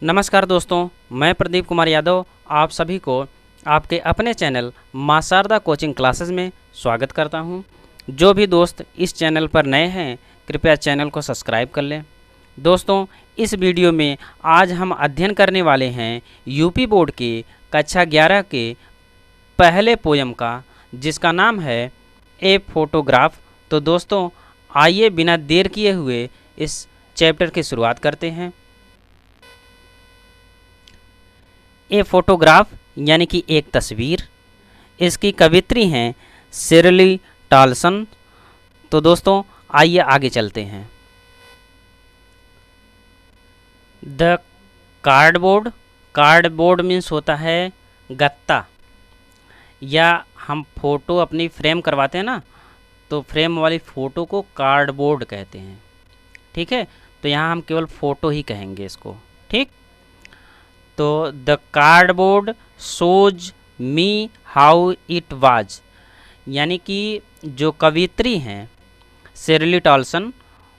नमस्कार दोस्तों, मैं प्रदीप कुमार यादव आप सभी को आपके अपने चैनल मां शारदा कोचिंग क्लासेस में स्वागत करता हूं। जो भी दोस्त इस चैनल पर नए हैं कृपया चैनल को सब्सक्राइब कर लें। दोस्तों, इस वीडियो में आज हम अध्ययन करने वाले हैं यूपी बोर्ड के कक्षा 11 के पहले पोयम का, जिसका नाम है ए फोटोग्राफ। तो दोस्तों आइए बिना देर किए हुए इस चैप्टर की शुरुआत करते हैं। ए फोटोग्राफ यानी कि एक तस्वीर। इसकी कवित्री हैं शिरली टॉल्सन। तो दोस्तों आइए आगे चलते हैं। द कार्डबोर्ड, कार्डबोर्ड मीन्स होता है गत्ता, या हम फोटो अपनी फ्रेम करवाते हैं ना, तो फ्रेम वाली फ़ोटो को कार्डबोर्ड कहते हैं। ठीक है, तो यहाँ हम केवल फ़ोटो ही कहेंगे इसको। ठीक, तो the cardboard shows me how it was, यानी कि जो कवित्री हैं शिरली टॉल्सन,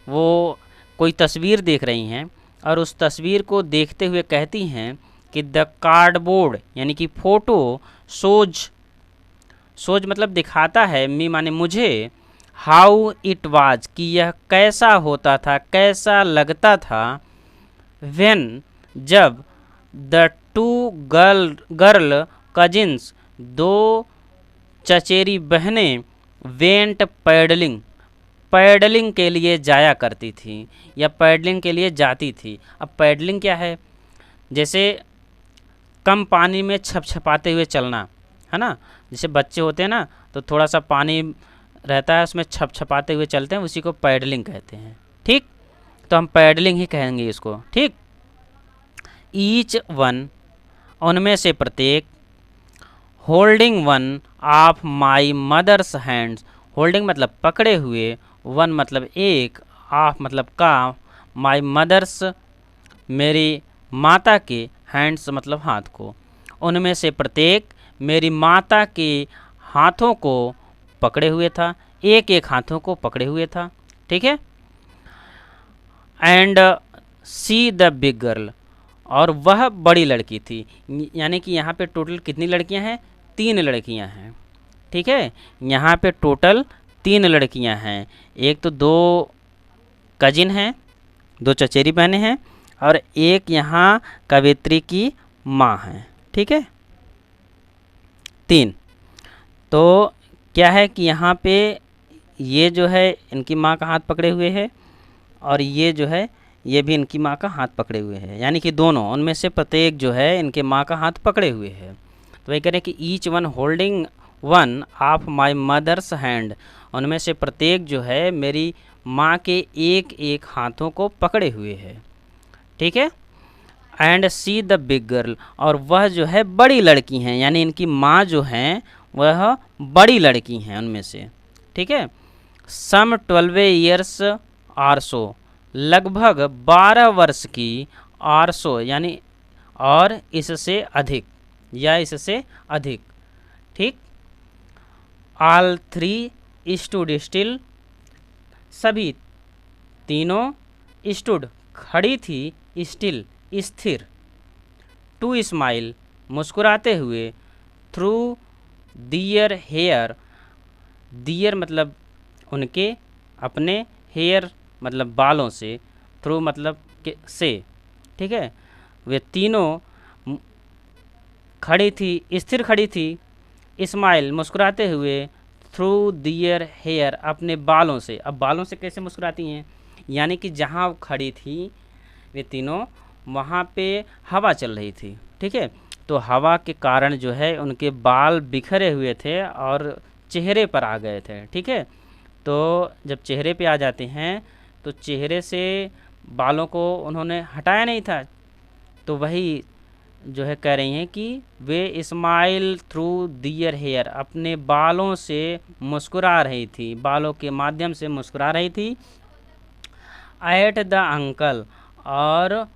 वो कोई तस्वीर देख रही हैं और उस तस्वीर को देखते हुए कहती हैं कि द कार्डबोर्ड यानी कि फ़ोटो शोज, शोज मतलब दिखाता है, मी माने मुझे, हाउ इट वाज कि यह कैसा होता था, कैसा लगता था, व्हेन जब द टू गर्ल कजिन्स, दो चचेरी बहनें, वेंट पैडलिंग, पैडलिंग के लिए जाया करती थी या पैडलिंग के लिए जाती थी। अब पैडलिंग क्या है? जैसे कम पानी में छपछपाते हुए चलना, है ना। जैसे बच्चे होते हैं ना, तो थोड़ा सा पानी रहता है उसमें छपछपाते हुए चलते हैं, उसी को पैडलिंग कहते हैं। ठीक, तो हम पैडलिंग ही कहेंगे इसको। ठीक, ईच वन, उनमें से प्रत्येक, holding one of my mother's hands, holding मतलब पकड़े हुए, वन मतलब एक, ऑफ मतलब का, माई मदर्स मेरी माता के, हैंड्स मतलब हाथ को, उनमें से प्रत्येक मेरी माता के हाथों को पकड़े हुए था, एक एक हाथों को पकड़े हुए था। ठीक है, and see the big girl, और वह बड़ी लड़की थी। यानी कि यहाँ पे टोटल कितनी लड़कियाँ हैं? 3 लड़कियाँ हैं। ठीक है, यहाँ पे टोटल 3 लड़कियाँ हैं। एक तो 2 कजिन हैं, 2 चचेरी बहनें हैं, और एक यहाँ कवित्री की माँ है। ठीक है, 3। तो क्या है कि यहाँ पे ये जो है इनकी माँ का हाथ पकड़े हुए है, और ये जो है ये भी इनकी माँ का हाथ पकड़े हुए है, यानी कि दोनों, उनमें से प्रत्येक जो है इनके माँ का हाथ पकड़े हुए है। तो वही कह रहे हैं कि each one holding one of my mother's hand, उनमें से प्रत्येक जो है मेरी माँ के एक एक हाथों को पकड़े हुए है। ठीक है, and see the big girl, और वह जो है बड़ी लड़की हैं, यानी इनकी माँ जो हैं वह बड़ी लड़की हैं उनमें से। ठीक है, सम 12 ईयर्स आर सो, लगभग 12 वर्ष की, आर सो यानी और इससे अधिक या इससे अधिक। ठीक, ऑल 3 स्टूड स्टिल, सभी तीनों, स्टूड खड़ी थी, स्टिल स्थिर, टू स्माइल मुस्कुराते हुए, थ्रू दियर हेयर, दियर मतलब उनके, अपने, हेयर मतलब बालों से, थ्रू मतलब के से। ठीक है, वे तीनों खड़ी थी, स्थिर खड़ी थी, स्माइल मुस्कुराते हुए, थ्रू दियर हेयर अपने बालों से। अब बालों से कैसे मुस्कुराती हैं? यानी कि जहाँ वो खड़ी थी वे तीनों, वहाँ पे हवा चल रही थी। ठीक है, तो हवा के कारण जो है उनके बाल बिखरे हुए थे और चेहरे पर आ गए थे। ठीक है, तो जब चेहरे पे आ जाते हैं तो चेहरे से बालों को उन्होंने हटाया नहीं था, तो वही जो है कह रही हैं कि वे स्माइल थ्रू दियर हेयर, अपने बालों से मुस्कुरा रही थी, बालों के माध्यम से मुस्कुरा रही थी, एट द अंकल, और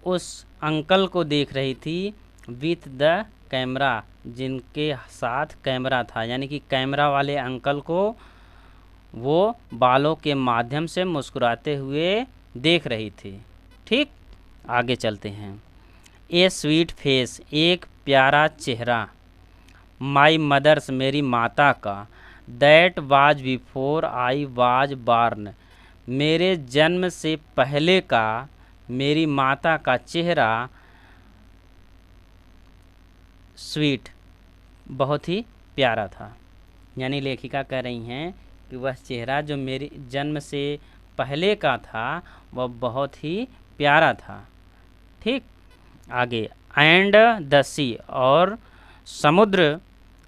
उस अंकल को देख रही थी, विथ द कैमरा, जिनके साथ कैमरा था, यानी कि कैमरा वाले अंकल को वो बालों के माध्यम से मुस्कुराते हुए देख रही थी। ठीक, आगे चलते हैं। ए स्वीट फेस, एक प्यारा चेहरा, माई मदर्स, मेरी माता का, that was before I was born, मेरे जन्म से पहले का मेरी माता का चेहरा, स्वीट, बहुत ही प्यारा था। यानी लेखिका कह रही हैं कि वह चेहरा जो मेरी जन्म से पहले का था वह बहुत ही प्यारा था। ठीक, आगे, एंड द सी, और समुद्र,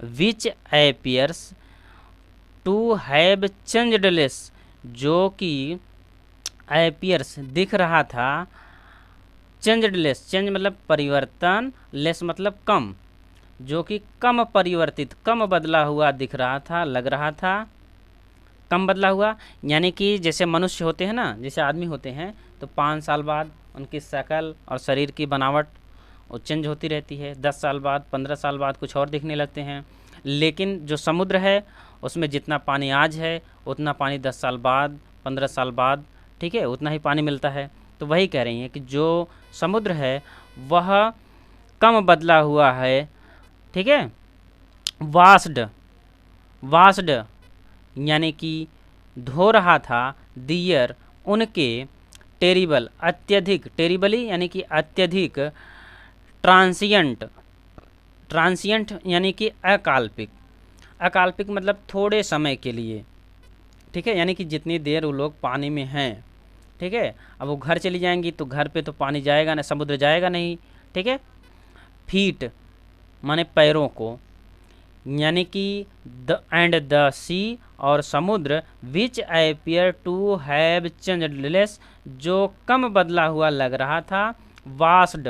which appears to have changed less, जो कि एपियर्स दिख रहा था, चेंज्ड लेस, चेंज मतलब परिवर्तन, लेस मतलब कम, जो कि कम परिवर्तित, कम बदला हुआ दिख रहा था, लग रहा था, कम बदला हुआ। यानी कि जैसे मनुष्य होते हैं ना, जैसे आदमी होते हैं तो 5 साल बाद उनकी शक्ल और शरीर की बनावट वो चेंज होती रहती है, 10 साल बाद, 15 साल बाद कुछ और दिखने लगते हैं। लेकिन जो समुद्र है उसमें जितना पानी आज है उतना पानी 10 साल बाद, 15 साल बाद, ठीक है, उतना ही पानी मिलता है। तो वही कह रही हैं कि जो समुद्र है वह कम बदला हुआ है, ठीक है। वास्ड, वास्ड यानी कि धो रहा था, दियर, उनके, टेरिबल, अत्यधिक, टेरिबली यानी कि अत्यधिक, ट्रांसिएंट, ट्रांसिएंट यानी कि अकाल्पिक, अकाल्पिक मतलब थोड़े समय के लिए, ठीक है, यानी कि जितनी देर वो लोग पानी में हैं, ठीक है। अब वो घर चली जाएंगी तो घर पे तो पानी जाएगा ना, समुद्र जाएगा नहीं, ठीक है। फीट माने पैरों को, यानी कि द एंड द सी, और समुद्र, which appear to have changed less, जो कम बदला हुआ लग रहा था, वास्ड,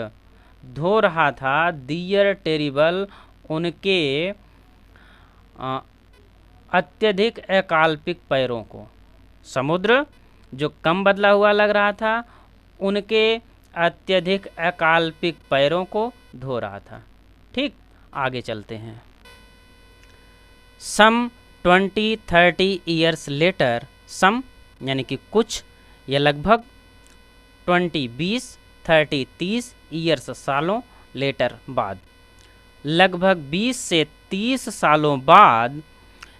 धो रहा था, दियर, टेरिबल, उनके अत्यधिक अकाल्पिक पैरों को, समुद्र जो कम बदला हुआ लग रहा था उनके अत्यधिक अकाल्पिक पैरों को धो रहा था। ठीक, आगे चलते हैं। सम 20-30 ईयर्स लेटर, सम यानी कि कुछ या लगभग, 20 30 30 ईयर्स सालों, लेटर बाद, लगभग 20 से 30 सालों बाद,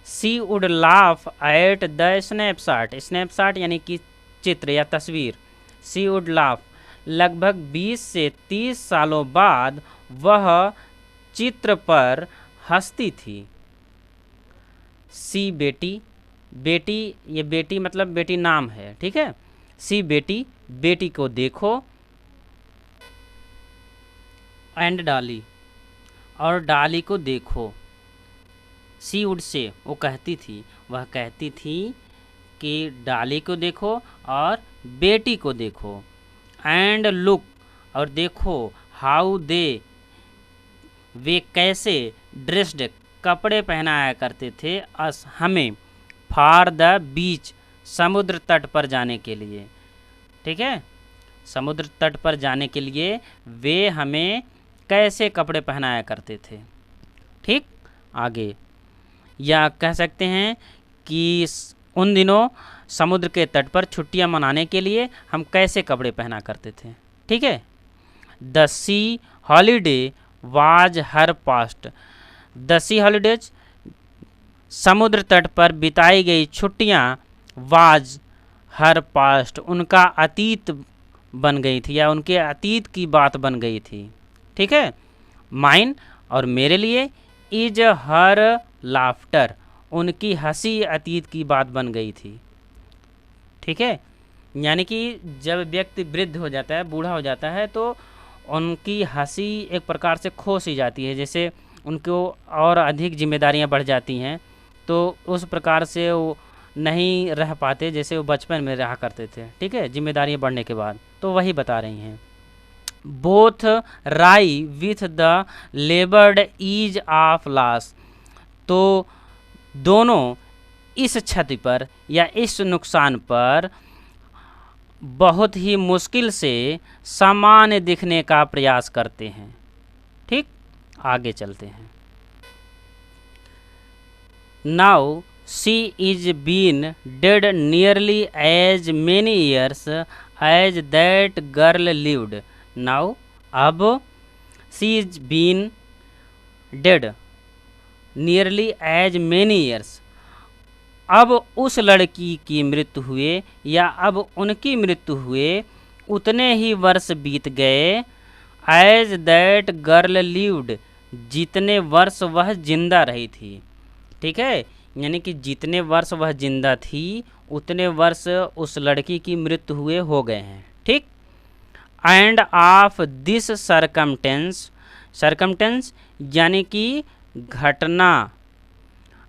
she would laugh at the snapshot, snapshot यानी कि चित्र या तस्वीर, सी वुड लाफ, लगभग 20 से 30 सालों बाद वह चित्र पर हंसती थी। सी बेटी, बेटी ये बेटी मतलब बेटी नाम है, ठीक है। सी बेटी, बेटी को देखो, एंड डाली, और डाली को देखो। सी वुड से, वो कहती थी, वह कहती थी कि डाली को देखो और बेटी को देखो, एंड लुक, और देखो, हाउ दे, वे कैसे, ड्रेस्ड, कपड़े पहनाया करते थे, अस, हमें, फॉर द बीच, समुद्र तट पर जाने के लिए, ठीक है, समुद्र तट पर जाने के लिए वे हमें कैसे कपड़े पहनाया करते थे। ठीक, आगे, या कह सकते हैं कि उन दिनों समुद्र के तट पर छुट्टियां मनाने के लिए हम कैसे कपड़े पहना करते थे, ठीक है। The sea holiday was her past, the sea holidays, समुद्र तट पर बिताई गई छुट्टियां, वाज हर पास्ट, उनका अतीत बन गई थी या उनके अतीत की बात बन गई थी, ठीक है। माइन, और मेरे लिए, इज हर लाफ्टर, उनकी हंसी अतीत की बात बन गई थी, ठीक है। यानी कि जब व्यक्ति वृद्ध हो जाता है, बूढ़ा हो जाता है, तो उनकी हंसी एक प्रकार से खो सी जाती है, जैसे उनको और अधिक जिम्मेदारियां बढ़ जाती हैं, तो उस प्रकार से वो नहीं रह पाते जैसे वो बचपन में रहा करते थे, ठीक है, जिम्मेदारियां बढ़ने के बाद। तो वही बता रही हैं। Both ride with the laboured ease of loss, तो दोनों इस क्षति पर या इस नुकसान पर बहुत ही मुश्किल से सामान्य दिखने का प्रयास करते हैं। ठीक, आगे चलते हैं। Now she is been dead nearly as many years as that girl lived, now, अब she is been dead nearly as many years. अब उस लड़की की मृत्यु हुए या अब उनकी मृत्यु हुए उतने ही वर्ष बीत गए एज दैट गर्ल लिव्ड, जितने वर्ष वह जिंदा रही थी। ठीक है, यानी कि जितने वर्ष वह जिंदा थी उतने वर्ष उस लड़की की मृत्यु हुए हो गए हैं। ठीक। End of this circumstance, circumstance यानी कि घटना,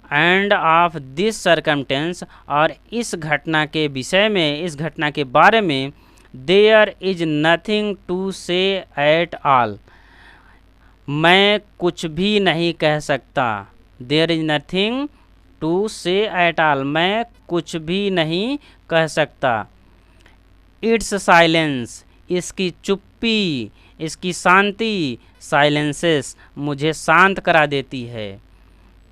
एंड ऑफ दिस सरकमटेंस और इस घटना के विषय में, इस घटना के बारे में, देयर इज नथिंग टू से एट ऑल, मैं कुछ भी नहीं कह सकता। देयर इज नथिंग टू से एट ऑल, मैं कुछ भी नहीं कह सकता। इट्स साइलेंस, इसकी चुप्पी, इसकी शांति, साइलेंसेस, मुझे शांत करा देती है।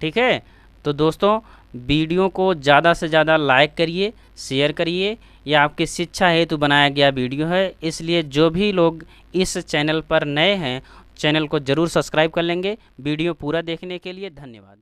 ठीक है, तो दोस्तों वीडियो को ज़्यादा से ज़्यादा लाइक करिए, शेयर करिए। यह आपकी शिक्षा हेतु बनाया गया वीडियो है, इसलिए जो भी लोग इस चैनल पर नए हैं चैनल को ज़रूर सब्सक्राइब कर लेंगे। वीडियो पूरा देखने के लिए धन्यवाद।